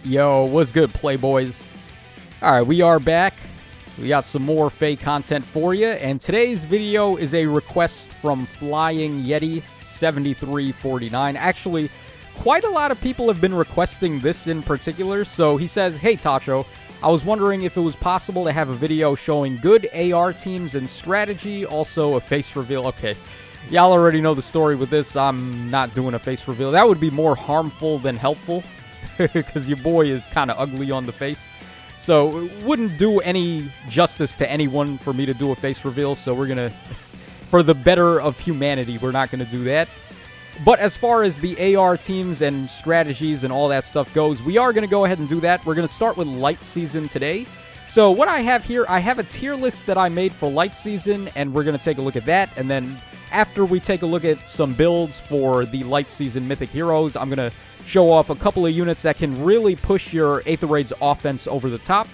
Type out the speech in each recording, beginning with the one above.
Yo, what's good, Playboys? Alright, we are back. We got some more Fae content for you, and today's video is a request from Flying Yeti 7349. Actually, quite a lot of people have been requesting this in particular, so he says, "Hey Tacho, I was wondering if it was possible to have a video showing good AR teams and strategy, also a face reveal." Okay, y'all already know the story with this. I'm not doing a face reveal. That would be more harmful than helpful, because your boy is kind of ugly on the face. So it wouldn't do any justice to anyone for me to do a face reveal, so we're going to, for the better of humanity, we're not going to do that. But as far as the AR teams and strategies and all that stuff goes, we are going to go ahead and do that. We're going to start with Light Season today. So what I have here, I have a tier list that I made for Light Season, and we're going to take a look at that. And then after we take a look at some builds for the Light Season Mythic Heroes, I'm going to show off a couple of units that can really push your Aether Raid's offense over the top.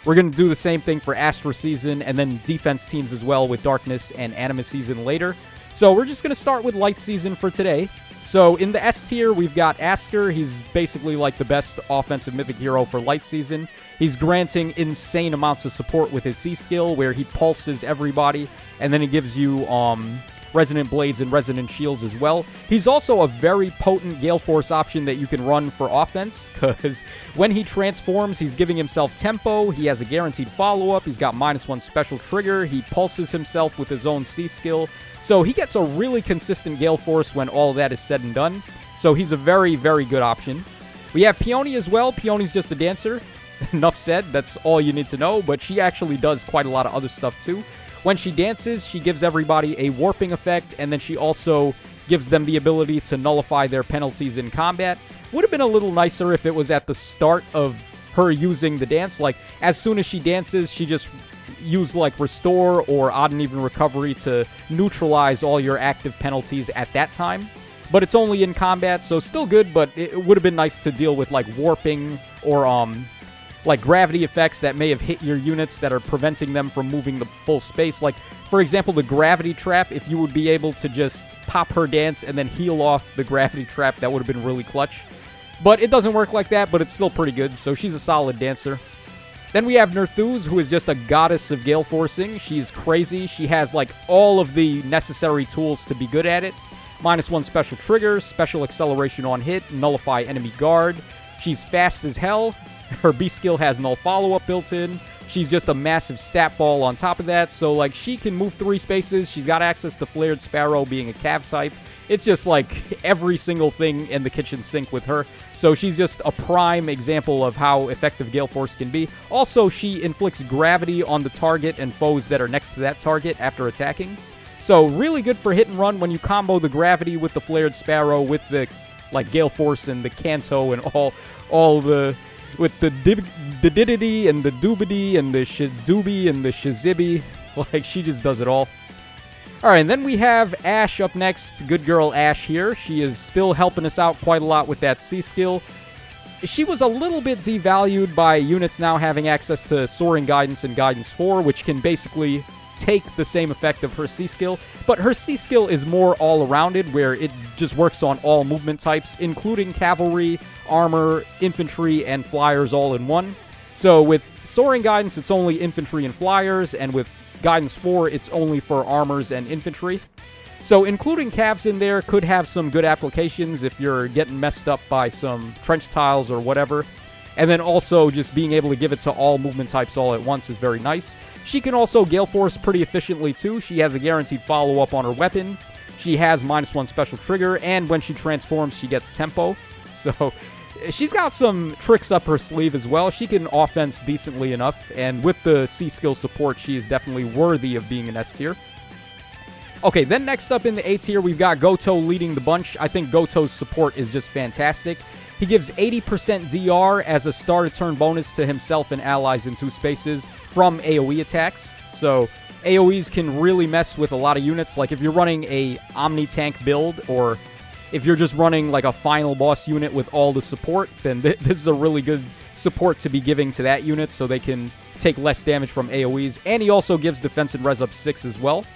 We're going to do the same thing for Astra Season and then defense teams as well with Darkness and Anima Season later. So we're just going to start with Light Season for today. So in the S tier, we've got Asker. He's basically like the best offensive Mythic Hero for Light Season. He's granting insane amounts of support with his C skill, where he pulses everybody, and then he gives you Resonant Blades and Resonant Shields as well. He's also a very potent Gale Force option that you can run for offense, because when he transforms, he's giving himself tempo, he has a guaranteed follow-up, he's got -1 special trigger, he pulses himself with his own C skill, so he gets a really consistent Gale Force when all of that is said and done. So he's a very, very good option. We have Peony as well. Peony's just a dancer. Enough said, that's all you need to know, but she actually does quite a lot of other stuff too. When she dances, she gives everybody a warping effect, and then she also gives them the ability to nullify their penalties in combat. Would have been a little nicer if it was at the start of her using the dance. Like, as soon as she dances, she just used, like, Restore or Odd and Even Recovery to neutralize all your active penalties at that time. But it's only in combat, so still good, but it would have been nice to deal with, like, warping or, like gravity effects that may have hit your units that are preventing them from moving the full space. Like, for example, the gravity trap, if you would be able to just pop her dance and then heal off the gravity trap, that would have been really clutch. But it doesn't work like that, but it's still pretty good, so she's a solid dancer. Then we have Nerthuz, who is just a goddess of Gale Forcing. She's crazy. She has, like, all of the necessary tools to be good at it. -1 special trigger, special acceleration on hit, nullify enemy guard. She's fast as hell. Her B skill has null follow-up built in. She's just a massive stat ball on top of that. So, like, she can move 3 spaces. She's got access to Flared Sparrow being a cav type. It's just, like, every single thing in the kitchen sink with her. So she's just a prime example of how effective Gale Force can be. Also, she inflicts gravity on the target and foes that are next to that target after attacking. So really good for hit and run when you combo the gravity with the Flared Sparrow, with the, like, Gale Force and the Kanto and all the... with the Didity and the Doobity and the Shidoobie and the Shizibi. Like, she just does it all. Alright, and then we have Ash up next. Good girl Ash here. She is still helping us out quite a lot with that C skill. She was a little bit devalued by units now having access to Soaring Guidance and Guidance 4, which can basically take the same effect of her C skill. But her C skill is more all-arounded, where it just works on all movement types, including cavalry, armor, infantry, and flyers all in one. So with Soaring Guidance, it's only infantry and flyers, and with Guidance 4, it's only for armors and infantry. So including cavs in there could have some good applications if you're getting messed up by some trench tiles or whatever. And then also just being able to give it to all movement types all at once is very nice. She can also Gale Force pretty efficiently too. She has a guaranteed follow-up on her weapon. She has -1 special trigger, and when she transforms, she gets tempo. So she's got some tricks up her sleeve as well. She can offense decently enough, and with the C skill support, she is definitely worthy of being an S tier. Okay, then next up in the A tier, we've got Goto leading the bunch. I think Goto's support is just fantastic. He gives 80% DR as a start-of-turn bonus to himself and allies in 2 spaces from AoE attacks. So AoEs can really mess with a lot of units. Like, if you're running a Omni-Tank build, or if you're just running, like, a final boss unit with all the support, then this is a really good support to be giving to that unit so they can take less damage from AoEs. And he also gives defense and res up 6 as well.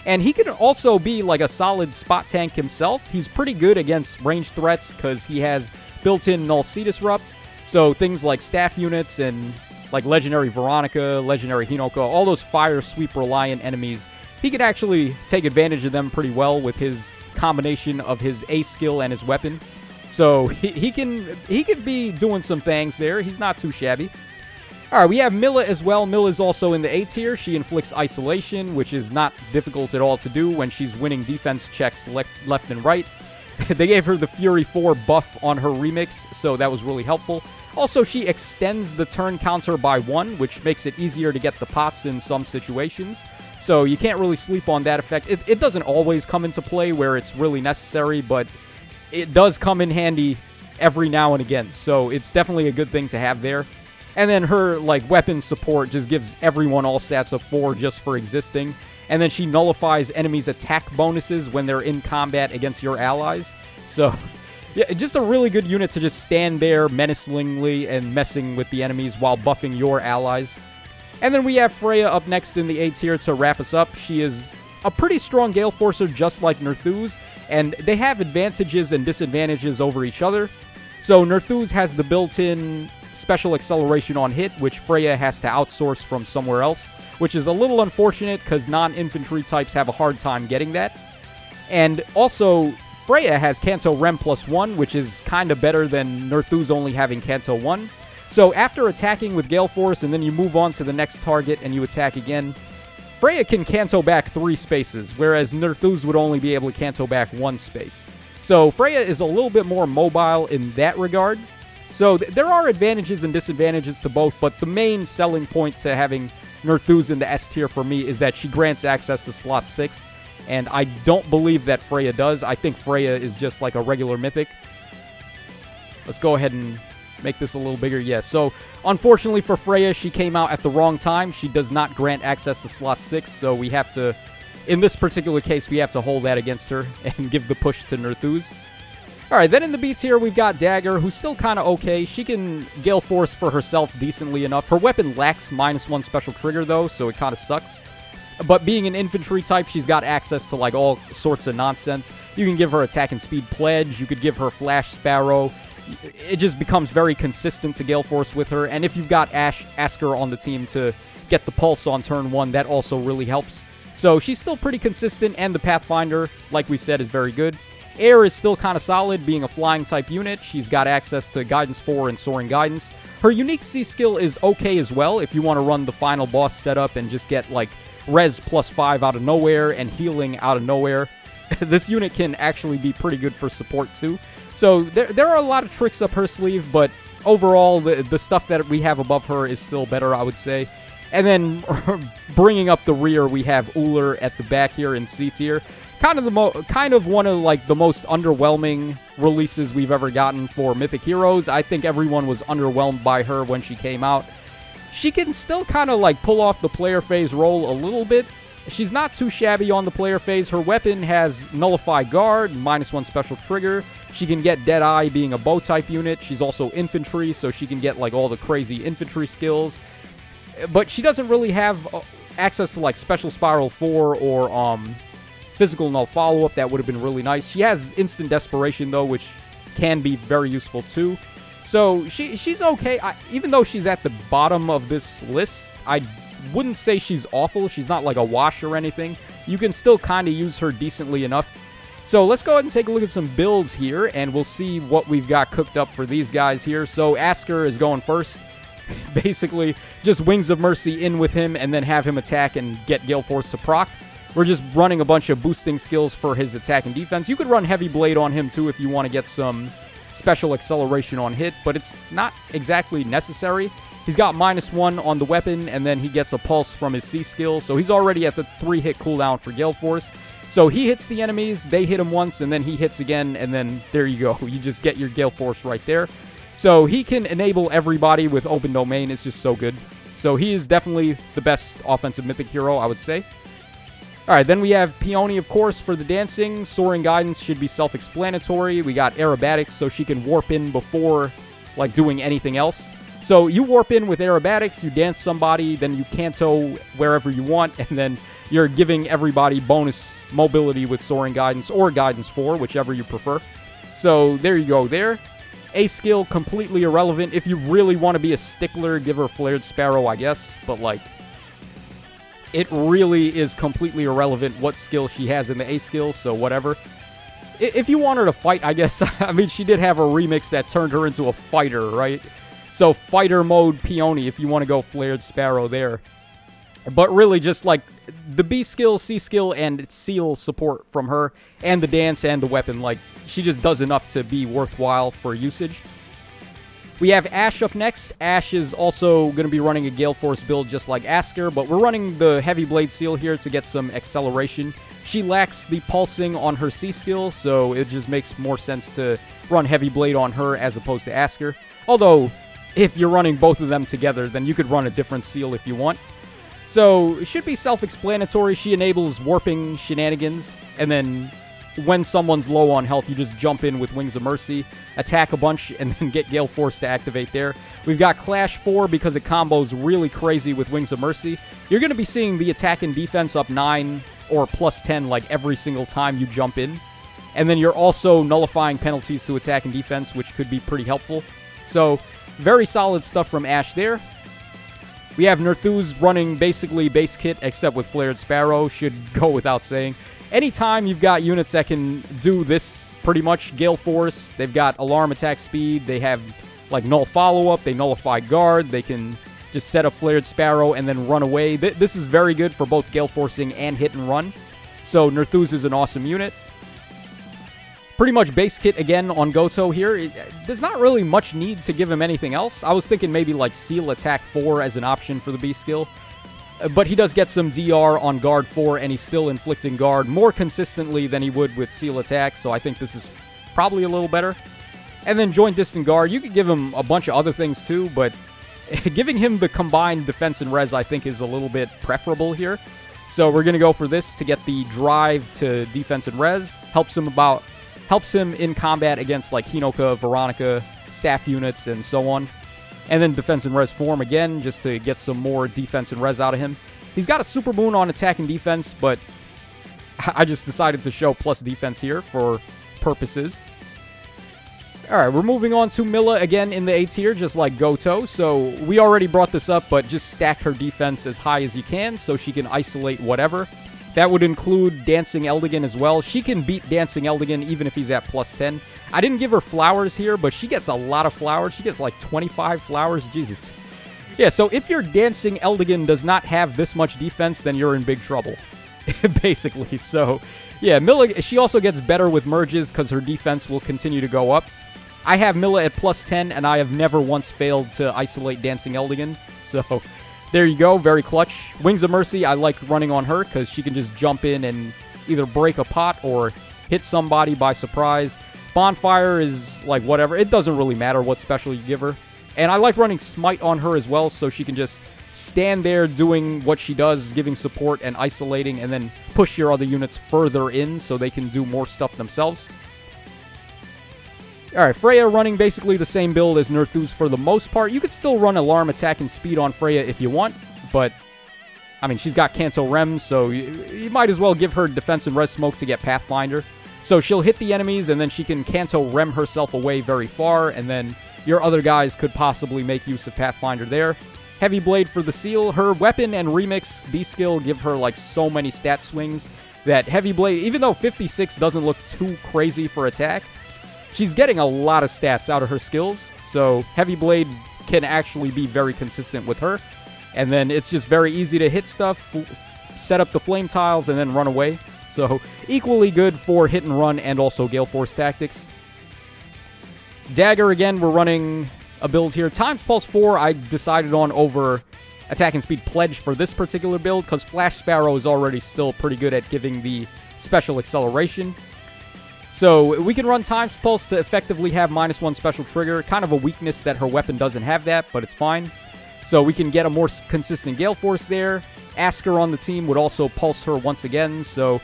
And he can also be, like, a solid spot tank himself. He's pretty good against ranged threats because he has built-in Null Sea Disrupt. So things like staff units and like Legendary Veronica, Legendary Hinoko, all those fire sweep reliant enemies, he can actually take advantage of them pretty well with his combination of his ace skill and his weapon. So he can be doing some things there. He's not too shabby. All right, we have Milla as well. Milla's also in the A tier. She inflicts isolation, which is not difficult at all to do when she's winning defense checks left and right. They gave her the Fury 4 buff on her remix, so that was really helpful. Also, she extends the turn counter by 1, which makes it easier to get the pots in some situations. So you can't really sleep on that effect. It doesn't always come into play where it's really necessary, but it does come in handy every now and again. So it's definitely a good thing to have there. And then her like weapon support just gives everyone all stats of 4 just for existing. And then she nullifies enemies' attack bonuses when they're in combat against your allies. So yeah, just a really good unit to just stand there menacingly and messing with the enemies while buffing your allies. And then we have Freya up next in the A tier to wrap us up. She is a pretty strong Gale Forcer just like Nerthuz, and they have advantages and disadvantages over each other. So Nerthuz has the built-in special acceleration on hit, which Freya has to outsource from somewhere else, which is a little unfortunate because non-infantry types have a hard time getting that. And also, Freya has Kanto Rem +1, which is kind of better than Nerthuz only having Kanto 1. So after attacking with Gale Force and then you move on to the next target and you attack again, Freya can Kanto back 3 spaces, whereas Nerthuz would only be able to Kanto back 1 space. So Freya is a little bit more mobile in that regard. So there are advantages and disadvantages to both, but the main selling point to having Nerthuz in the S tier for me is that she grants access to slot 6, and I don't believe that Freya does. I think Freya is just like a regular mythic. Let's go ahead and make this a little bigger. Yeah, so unfortunately for Freya, she came out at the wrong time. She does not grant access to slot 6, so we have to, in this particular case, we have to hold that against her and give the push to Nerthuz. Alright, then in the B tier, we've got Dagger, who's still kind of okay. She can Gale Force for herself decently enough. Her weapon lacks -1 special trigger, though, so it kind of sucks. But being an infantry type, she's got access to, like, all sorts of nonsense. You can give her attack and speed pledge. You could give her Flash Sparrow. It just becomes very consistent to Gale Force with her. And if you've got Asker on the team to get the pulse on turn 1, that also really helps. So she's still pretty consistent, and the Pathfinder, like we said, is very good. Air is still kind of solid, being a flying type unit. She's got access to Guidance 4 and Soaring Guidance. Her unique C skill is okay as well if you want to run the final boss setup and just get like res +5 out of nowhere and healing out of nowhere. This unit can actually be pretty good for support too. So there are a lot of tricks up her sleeve, but overall the stuff that we have above her is still better, I would say. And then bringing up the rear, we have Uller at the back here in C tier. Kind of one of like the most underwhelming releases we've ever gotten for Mythic Heroes. I think everyone was underwhelmed by her when she came out. She can still kind of like pull off the player phase role a little bit. She's not too shabby on the player phase. Her weapon has Nullify Guard, -1 special trigger. She can get Deadeye being a bow type unit. She's also infantry, so she can get like all the crazy infantry skills. But she doesn't really have access to like Special Spiral 4 or Physical Null Follow-Up. That would have been really nice. She has Instant Desperation, though, which can be very useful, too. So she's okay. Even though she's at the bottom of this list, I wouldn't say she's awful. She's not like a wash or anything. You can still kind of use her decently enough. So let's go ahead and take a look at some builds here, and we'll see what we've got cooked up for these guys here. So Asker is going first. Basically, just Wings of Mercy in with him, and then have him attack and get Gale Force to proc. We're just running a bunch of boosting skills for his attack and defense. You could run Heavy Blade on him, too, if you want to get some special acceleration on hit, but it's not exactly necessary. He's got -1 on the weapon, and then he gets a pulse from his C skill, so he's already at the 3-hit cooldown for Gale Force. So he hits the enemies, they hit him once, and then he hits again, and then there you go. You just get your Gale Force right there. So he can enable everybody with Open Domain. It's just so good. So he is definitely the best offensive Mythic hero, I would say. Alright, then we have Peony, of course, for the dancing. Soaring Guidance should be self-explanatory. We got Aerobatics, so she can warp in before, like, doing anything else. So you warp in with Aerobatics, you dance somebody, then you Kanto wherever you want, and then you're giving everybody bonus mobility with Soaring Guidance or Guidance 4, whichever you prefer. So there you go there. A skill, completely irrelevant. If you really want to be a stickler, give her Flared Sparrow, I guess. But, like, it really is completely irrelevant what skill she has in the A skill, so whatever. If you want her to fight, I guess, I mean, she did have a remix that turned her into a fighter, right? So, fighter mode Peony, if you want to go Flared Sparrow there. But really, just, like, the B skill, C skill, and Seal support from her, and the dance and the weapon, like, she just does enough to be worthwhile for usage. We have Ash up next. Ash is also going to be running a Gale Force build just like Asker, but we're running the Heavy Blade Seal here to get some acceleration. She lacks the pulsing on her C skill, so it just makes more sense to run Heavy Blade on her as opposed to Asker. Although, if you're running both of them together, then you could run a different seal if you want. So, it should be self-explanatory. She enables warping shenanigans, and then when someone's low on health, you just jump in with Wings of Mercy, attack a bunch, and then get Gale Force to activate there. We've got Clash 4 because it combos really crazy with Wings of Mercy. You're going to be seeing the attack and defense up 9 or plus 10 like every single time you jump in. And then you're also nullifying penalties to attack and defense, which could be pretty helpful. So, very solid stuff from Ash there. We have Nerthuz running basically base kit, except with Flared Sparrow, should go without saying. Anytime you've got units that can do this, pretty much, Gale Force, they've got Alarm Attack Speed, they have, like, Null Follow-Up, they nullify Guard, they can just set up Flared Sparrow and then run away. This is very good for both Gale Forcing and Hit and Run. So, Nerthuz is an awesome unit. Pretty much base kit again on Goto here. There's not really much need to give him anything else. I was thinking maybe, like, Seal Attack 4 as an option for the B skill. But he does get some DR on Guard 4, and he's still inflicting Guard more consistently than he would with Seal Attack, so I think this is probably a little better. And then Joint Distant Guard, you could give him a bunch of other things too, but giving him the combined defense and res I think is a little bit preferable here. So we're going to go for this to get the drive to defense and res. Helps him in combat against like Hinoka, Veronica, staff units, and so on. And then defense and res form again, just to get some more defense and res out of him. He's got a super moon on attack and defense, but I just decided to show plus defense here for purposes. Alright, we're moving on to Milla again in the A tier, just like Goto. So we already brought this up, but just stack her defense as high as you can so she can isolate whatever. That would include Dancing Eldigan as well. She can beat Dancing Eldigan even if he's at plus 10. I didn't give her flowers here, but she gets a lot of flowers. She gets like 25 flowers. Jesus. Yeah, so if your Dancing Eldigan does not have this much defense, then you're in big trouble. Basically. So, yeah, Milla, she also gets better with merges because her defense will continue to go up. I have Milla at plus 10, and I have never once failed to isolate Dancing Eldigan. So, there you go. Very clutch. Wings of Mercy, I like running on her because she can just jump in and either break a pot or hit somebody by surprise. Bonfire is like whatever. It doesn't really matter what special you give her. And I like running Smite on her as well, so she can just stand there doing what she does, giving support and isolating, and then push your other units further in so they can do more stuff themselves. Alright, Freya running basically the same build as Nerthuz for the most part. You could still run Alarm Attack and Speed on Freya if you want, but I mean, she's got Kanto Rem, so you might as well give her Defense and Res Smoke to get Pathfinder. So she'll hit the enemies, and then she can Kanto Rem herself away very far, and then your other guys could possibly make use of Pathfinder there. Heavy Blade for the Seal. Her weapon and remix B-skill give her like so many stat swings that Heavy Blade, even though 56 doesn't look too crazy for attack, she's getting a lot of stats out of her skills. So Heavy Blade can actually be very consistent with her. And then it's just very easy to hit stuff, set up the flame tiles, and then run away. So equally good for hit and run and also Gale Force tactics. Dagger, again, we're running a build here. Times Pulse 4 I decided on over Attack and Speed Pledge for this particular build because Flash Sparrow is already still pretty good at giving the special acceleration. So we can run Times Pulse to effectively have -1 special trigger. Kind of a weakness that her weapon doesn't have that, but it's fine. So we can get a more consistent Gale Force there. Asker on the team would also pulse her once again, so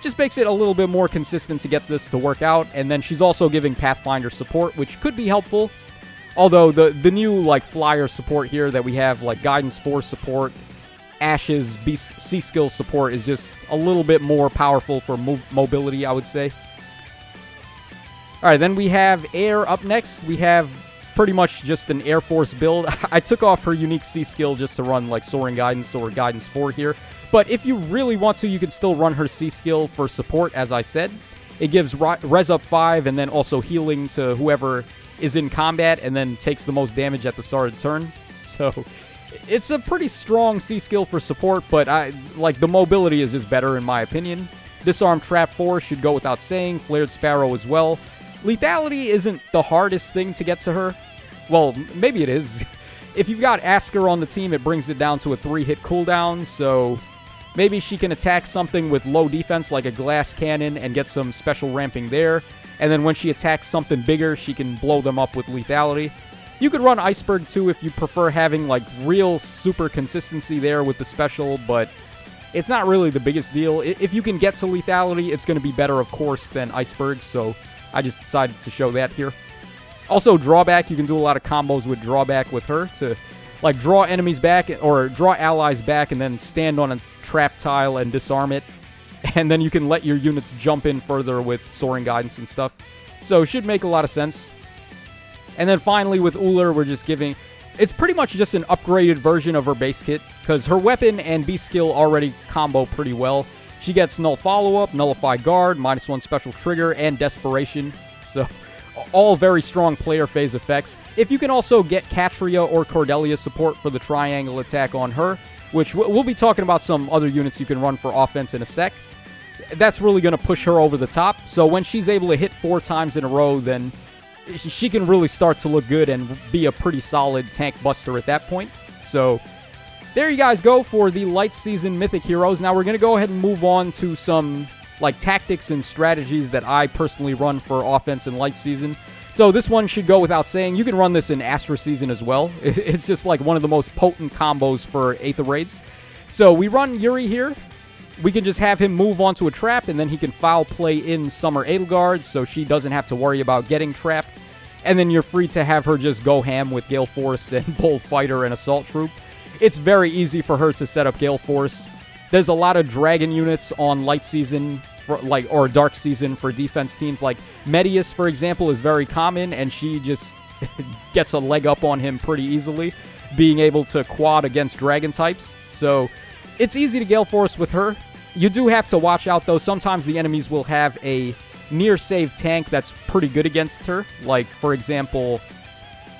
just makes it a little bit more consistent to get this to work out. And then she's also giving Pathfinder support, which could be helpful. Although the new like flyer support here that we have, like Guidance 4 support, Ash's C-skill support is just a little bit more powerful for mobility, I would say. All right, then we have Air up next. We have pretty much just an Air Force build. I took off her unique C skill just to run like Soaring Guidance or Guidance 4 here. But if you really want to, you can still run her C skill for support, as I said. It gives res up 5 and then also healing to whoever is in combat and then takes the most damage at the start of the turn. So it's a pretty strong C skill for support, but the mobility is just better in my opinion. Disarm Trap 4 should go without saying. Flared Sparrow as well. Lethality isn't the hardest thing to get to her. Well, maybe it is. If you've got Asker on the team, it brings it down to a 3-hit cooldown, so maybe she can attack something with low defense like a glass cannon and get some special ramping there. And then when she attacks something bigger, she can blow them up with lethality. You could run Iceberg too if you prefer having like real super consistency there with the special, but it's not really the biggest deal. If you can get to lethality, it's going to be better, of course, than Iceberg, so I just decided to show that here. Also, Drawback. You can do a lot of combos with Drawback with her to like draw enemies back or draw allies back and then stand on a trap tile and disarm it. And then you can let your units jump in further with Soaring Guidance and stuff. So it should make a lot of sense. And then finally with Uller, we're just giving... It's pretty much just an upgraded version of her base kit, because her weapon and beast skill already combo pretty well. She gets Null Follow-Up, Nullify Guard, -1 Special Trigger, and Desperation. So all very strong player phase effects. If you can also get Catria or Cordelia support for the triangle attack on her, which we'll be talking about some other units you can run for offense in a sec, that's really going to push her over the top. So when she's able to hit 4 times in a row, then she can really start to look good and be a pretty solid tank buster at that point. So there you guys go for the Light Season Mythic Heroes. Now we're going to go ahead and move on to some like tactics and strategies that I personally run for offense in Light Season. So this one should go without saying. You can run this in Astra Season as well. It's just like one of the most potent combos for Aether Raids. So we run Yuri here. We can just have him move onto a trap, and then he can foul play in Summer Edelgard, so she doesn't have to worry about getting trapped. And then you're free to have her just go ham with Gale Force and Bold Fighter and Assault Troop. It's very easy for her to set up Gale Force. There's a lot of Dragon units on Light Season, or Dark Season for defense teams. Like Medius, for example, is very common, and she just gets a leg up on him pretty easily, being able to quad against Dragon types. So it's easy to Gale Force with her. You do have to watch out, though. Sometimes the enemies will have a near save tank that's pretty good against her. Like, for example,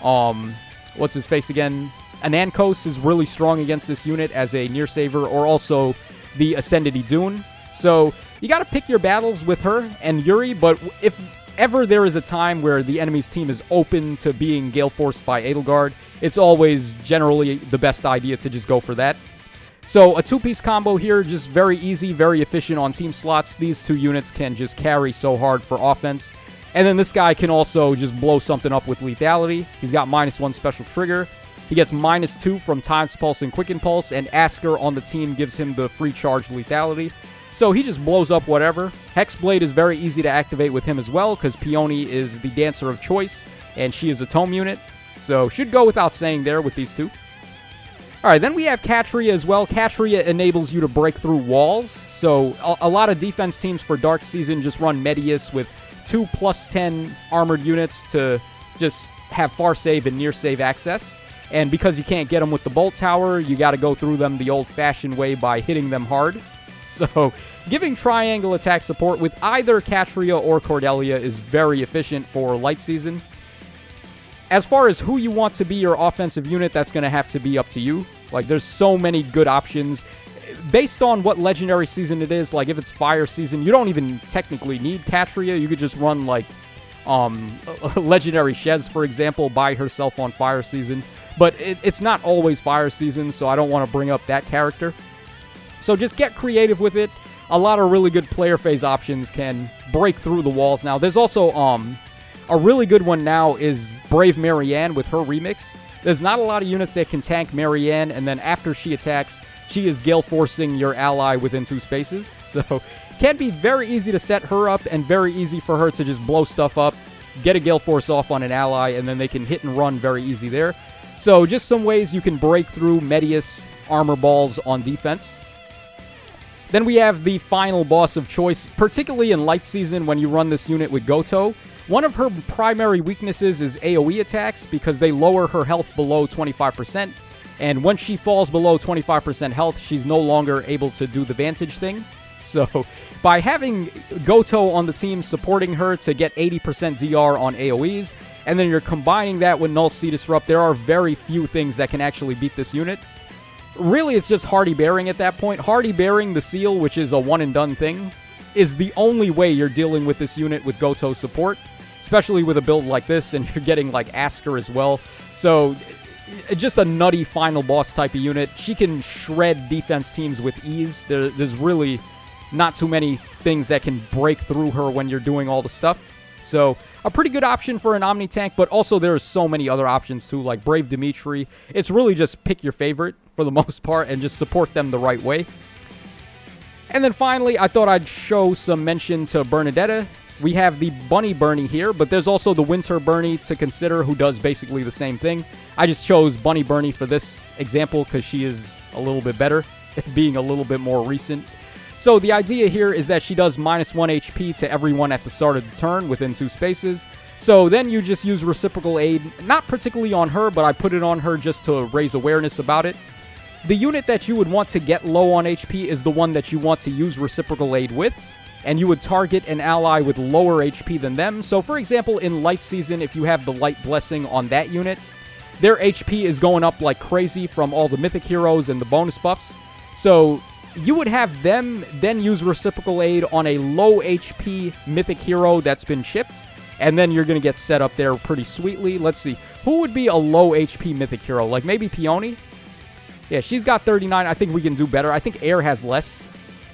what's his face again? Anankos is really strong against this unit as a near saver, or also the Ascended Idun. So you got to pick your battles with her and Yuri, but if ever there is a time where the enemy's team is open to being Gale Forced by Edelgard, it's always generally the best idea to just go for that. So a 2-piece combo here, just very easy, very efficient on team slots. These 2 units can just carry so hard for offense. And then this guy can also just blow something up with lethality. He's got -1 special trigger. He gets -2 from Time's Pulse and Quicken Pulse, and Asker on the team gives him the free charge lethality. So he just blows up whatever. Hexblade is very easy to activate with him as well, because Peony is the dancer of choice, and she is a tome unit. So should go without saying there with these 2. Alright, then we have Catria as well. Catria enables you to break through walls. So a lot of defense teams for Dark Season just run Medius with 2 +10 armored units to just have far save and near save access. And because you can't get them with the Bolt Tower, you got to go through them the old-fashioned way by hitting them hard. So giving triangle attack support with either Catria or Cordelia is very efficient for Light Season. As far as who you want to be your offensive unit, that's going to have to be up to you. Like, there's so many good options. Based on what Legendary Season it is, like, if it's Fire Season, you don't even technically need Catria. You could just run, like, Legendary Shez, for example, by herself on Fire Season. But it's not always Fire Season, so I don't want to bring up that character. So just get creative with it. A lot of really good player phase options can break through the walls now. There's also a really good one now is Brave Marianne with her remix. There's not a lot of units that can tank Marianne, and then after she attacks, she is Gale Forcing your ally within 2 spaces. So can be very easy to set her up, and very easy for her to just blow stuff up, get a Gale Force off on an ally, and then they can hit and run very easy there. So just some ways you can break through Medius armor balls on defense. Then we have the final boss of choice, particularly in Light Season when you run this unit with Goto. One of her primary weaknesses is AoE attacks because they lower her health below 25%. And once she falls below 25% health, she's no longer able to do the Vantage thing. So by having Goto on the team supporting her to get 80% DR on AoEs, and then you're combining that with Null Sea Disrupt, there are very few things that can actually beat this unit. Really, it's just Hardy Bearing at that point. Hardy Bearing the Seal, which is a one-and-done thing, is the only way you're dealing with this unit with Goto support, especially with a build like this, and you're getting, like, Asker as well. So just a nutty final boss type of unit. She can shred defense teams with ease. There's really not too many things that can break through her when you're doing all the stuff. So a pretty good option for an Omni tank, but also there's so many other options too, like Brave Dimitri. It's really just pick your favorite for the most part and just support them the right way. And then finally, I thought I'd show some mention to Bernadetta. We have the Bunny Bernie here, but there's also the Winter Bernie to consider, who does basically the same thing. I just chose Bunny Bernie for this example because she is a little bit better, being a little bit more recent. So the idea here is that she does -1 HP to everyone at the start of the turn within 2 spaces. So then you just use Reciprocal Aid, not particularly on her, but I put it on her just to raise awareness about it. The unit that you would want to get low on HP is the one that you want to use Reciprocal Aid with, and you would target an ally with lower HP than them. So for example, in Light Season, if you have the Light Blessing on that unit, their HP is going up like crazy from all the Mythic Heroes and the bonus buffs. So you would have them then use Reciprocal Aid on a low HP Mythic Hero that's been chipped, and then you're going to get set up there pretty sweetly. Let's see. Who would be a low HP Mythic Hero? Like maybe Peony? Yeah, she's got 39. I think we can do better. I think Air has less.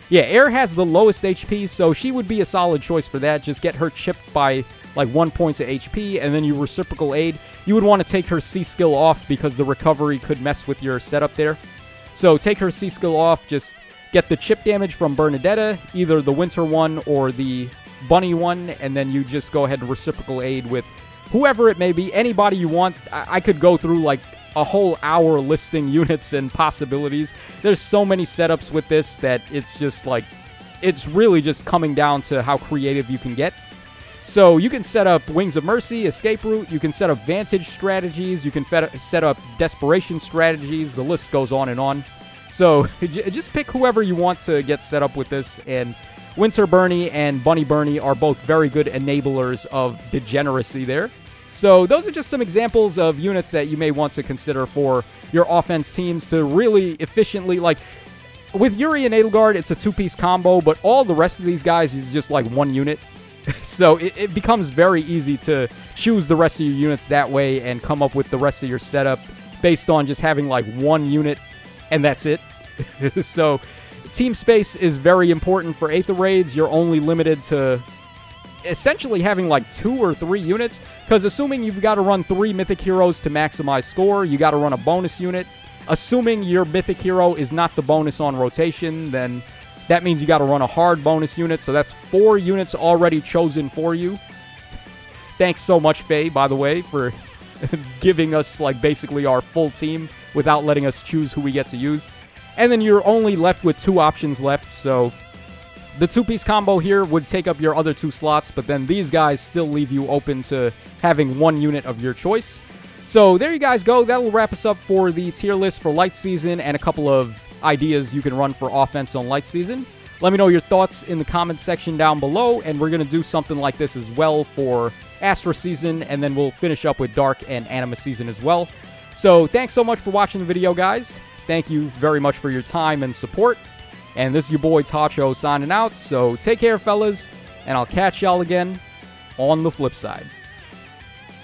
Yeah, Air has the lowest HP, so she would be a solid choice for that. Just get her chipped by like 1 point of HP, and then you Reciprocal Aid. You would want to take her C skill off because the recovery could mess with your setup there. So take her C skill off, just get the chip damage from Bernadetta, either the Winter one or the Bunny one, and then you just go ahead and Reciprocal Aid with whoever it may be, anybody you want. I could go through like a whole hour listing units and possibilities. There's so many setups with this that it's just like, it's really just coming down to how creative you can get. So you can set up Wings of Mercy, Escape Route, you can set up Vantage strategies, you can set up Desperation strategies, the list goes on and on. So just pick whoever you want to get set up with this, and Winter Bernie and Bunny Bernie are both very good enablers of degeneracy there. So those are just some examples of units that you may want to consider for your offense teams to really efficiently, like, with Yuri and Edelgard, it's a 2-piece combo, but all the rest of these guys is just like 1 unit. So it becomes very easy to choose the rest of your units that way and come up with the rest of your setup based on just having like 1 unit, and that's it. So team space is very important for Aether Raids. You're only limited to essentially having like 2 or 3 units, because assuming you've got to run 3 Mythic Heroes to maximize score, you got to run a bonus unit. Assuming your Mythic Hero is not the bonus on rotation, then that means you got to run a hard bonus unit, so that's 4 units already chosen for you. Thanks so much, Faye, by the way, for giving us like basically our full team without letting us choose who we get to use. And then you're only left with 2 options left, so the 2-piece combo here would take up your other 2 slots, but then these guys still leave you open to having 1 unit of your choice. So there you guys go. That will wrap us up for the tier list for Light Season and a couple of ideas you can run for offense on Light Season. Let me know your thoughts in the comments section down below, and we're going to do something like this as well for Astra Season, and then we'll finish up with Dark and Anima Season as well. So thanks so much for watching the video, guys. Thank you very much for your time and support. And this is your boy Tacho signing out. So take care, fellas, and I'll catch y'all again on the flip side.